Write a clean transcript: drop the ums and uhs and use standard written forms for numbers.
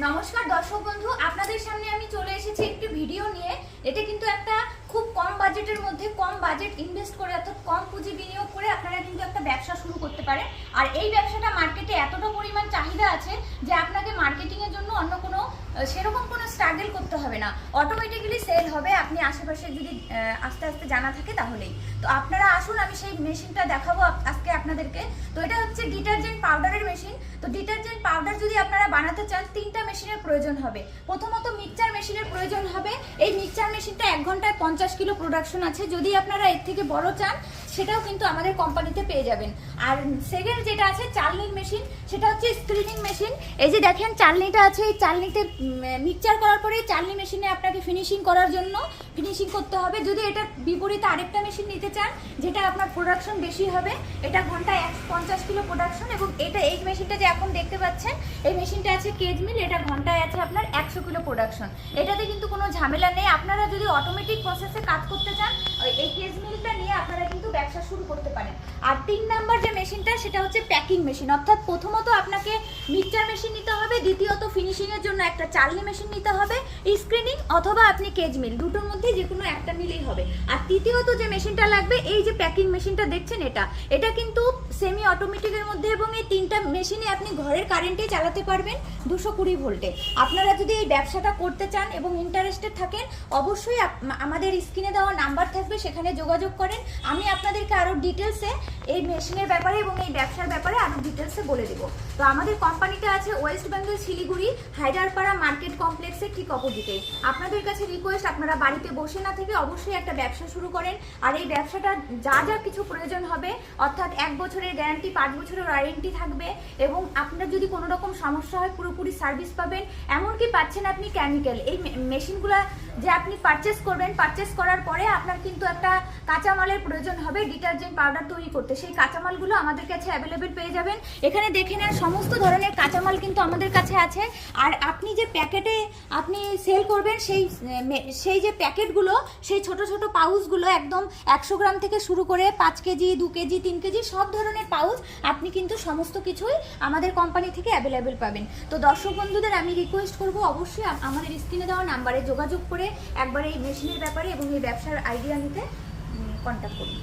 নমস্কার দর্শক বন্ধু, আপনাদের সামনে আমি চলে এসেছি একটি ভিডিও নিয়ে। এটা কিন্তু একটা খুব কম বাজেটের মধ্যে, কম বাজেট ইনভেস্ট করে অর্থাৎ কম পুঁজি বিনিয়োগ করে আপনারা কিন্তু একটা ব্যবসা শুরু করতে পারেন। আর এই ব্যবসাটা মার্কেটে এতটা পরিমাণ চাহিদা আছে যে আপনাকে মার্কেটিংয়ের জন্য অন্য কোনো সেরকম কোনো স্ট্রাগল করতে হবে না, অটোমেটিক্যালি সেল হবে আপনি আশেপাশে যদি আস্তে আস্তে জানা থাকে তাহলেই। তো আপনারা আসুন, আমি সেই মেশিনটা দেখাবো আজকে আপনাদেরকে। তো এটা হচ্ছে ডিটারজেন্ট পাউডারের মেশিন। তো ডিটারজেন্ট পাউডার যদি আপনারা বানাতে চান, তিনটা মেশিনের প্রয়োজন হবে। প্রথমত মিক্সচার মেশিনের প্রয়োজন হবে। এই মিক্সচার মেশিনটা 1 ঘন্টায় 50 কিলো প্রোডাকশন আছে। যদি আপনারা এর থেকে বড় চান সেটাও কিন্তু আমাদের কোম্পানিতে পেয়ে যাবেন। আর সেকেন্ড যেটা আছে চালনির মেশিন, সেটা হচ্ছে স্ক্রিনিং মেশিন। এই যে দেখেন চালনিটা আছে, এই চালনিতে মিক্সচার করার পরে চালনি মেশিনে আপনাকে ফিনিশিং করার জন্য ফিনিশিং করতে হবে। যদি এটা বিপরীতে আরেকটা মেশিন নিতে চান যেটা আপনার প্রোডাকশন বেশি হবে, এটা ঘন্টায় 150 কিলো প্রোডাকশন। এবং এই মেশিনটা যে এখন দেখতে পাচ্ছেন, এই মেশিনটা আছে কেজ মিল, এটা ঘন্টায় আছে আপনার 100 কিলো প্রোডাকশন। এটাতে কিন্তু কোনো ঝামেলা নেই। আপনারা যদি অটোমেটিক প্রসেসে কাজ করতে চান, এই কেজ মিলটা নিয়ে আপনারা কিন্তু ব্যবসা শুরু করতে পারেন। আর 3 নাম্বার যে মেশিনটা সেটা হচ্ছে প্যাকিং মেশিন। অর্থাৎ প্রথমত আপনাকে মিক্সচার মেশিন নিতে হবে, দ্বিতীয়ত ফিনিশিং এর জন্য একটা চালনি মেশিন নিতে হবে, স্ক্রিনিং অথবা আপনি কেজ মিল, দুটোর মধ্যে যে কোনো একটা নিলেই হবে। আর তৃতীয়ত যে মেশিনটা লাগবে, এই যে প্যাকিং মেশিনটা দেখছেন, এটা কিন্তু সেমি অটোমেটিকের মধ্যে, এবং এই 3টা মেশিনে আপনি ঘরের কারেন্টে চালাতে পারবেন 220 ভোল্টে। আপনারা যদি এই ব্যবসাটা করতে চান এবং ইন্টারেস্টেড থাকেন, অবশ্যই আমাদের স্ক্রিনে দেওয়া নাম্বার থাকবে, সেখানে যোগাযোগ করেন। আমি আপনাদেরকে আরও ডিটেলসে এই মেশিনের ব্যাপারে এবং এই ব্যবসার ব্যাপারে আরও ডিটেলসে বলে দেবো। তো আমাদের কোম্পানিটা আছে ওয়েস্ট বেঙ্গল শিলিগুড়ি হায়দারপাড়া মার্কেট কমপ্লেক্সের ঠিক অপোজিটে। আপনাদের কাছে রিকোয়েস্ট, আপনারা বাড়িতে বসে না থেকে অবশ্যই একটা ব্যবসা শুরু করেন। আর এই ব্যবসাটা যা যা কিছু প্রয়োজন হবে, অর্থাৎ 1 বছরের গ্যারান্টি, 5 বছরের ওয়ারেন্টি থাকবে, এবং আপনার যদি কোনো রকম সমস্যা হয় পুরোপুরি সার্ভিস পাবেন। এমনকি পাচ্ছেন আপনি কেমিক্যাল। এই মেশিনগুলো যে আপনি পারচেস করবেন, পারচেস করার পরে আপনার কিন্তু একটা কাঁচামালের প্রয়োজন হবে ডিটারজেন্ট পাউডার তৈরি করতে। সেই কাঁচামালগুলো আমাদের কাছে অ্যাভেলেবেল পেয়ে যাবেন। এখানে দেখে নেন সমস্ত ধরনের কাঁচামাল কিন্তু আমাদের কাছে আছে। আর আপনি যে প্যাকেটে আপনি সেল করবেন, সেই যে প্যাকেটগুলো, সেই ছোট ছোট পাউচগুলো একদম 100 গ্রাম থেকে শুরু করে 5 কেজি, 2 কেজি, 3 কেজি সব ধরনের পাউচ আপনি কিন্তু সমস্ত কিছুই আমাদের কোম্পানি থেকে অ্যাভেলেবেল পাবেন। তো দর্শক বন্ধুদের আমি রিকোয়েস্ট করব, অবশ্যই আমাদের স্ক্রিনে দেওয়া নাম্বারে যোগাযোগ করে একবার এই মেশিনের ব্যাপারে এবং এই ব্যবসার আইডিয়া নিতে কন্ট্যাক্ট করুন।